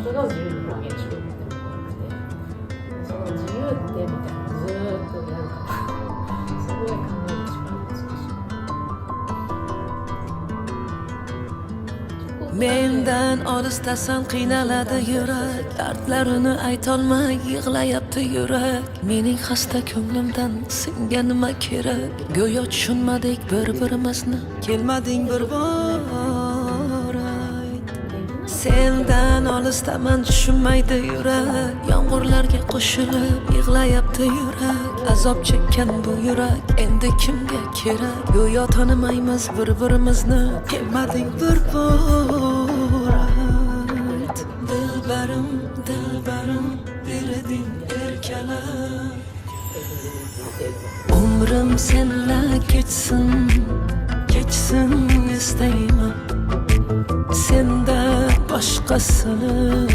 つが自由に表現しろって思ってその自由ってみたいなずーっとなんかすごい考える力が難しい。Mendan olisdasan qiynaladi yurak, dardlarini aytolmay yig'layapti yurak. Mening xasta ko'nglimdan senga nima kerak? Go'yo tushunmadik bir-birimizni, kelmading bir bor ayt. Sendan olisdaman tushunmaydi yurak, yomg'irlarga qo'shilib yig'layapti yurak. Azob chekkan bu yurak endi kimga kerak? Go'yo tanimaymiz bir-birimizni, kelmading bir bor ayt. Dilbarim, dilbarim, bereding erkalab. Umrim senla kechsin, kechsin istayman. Senda boshqasini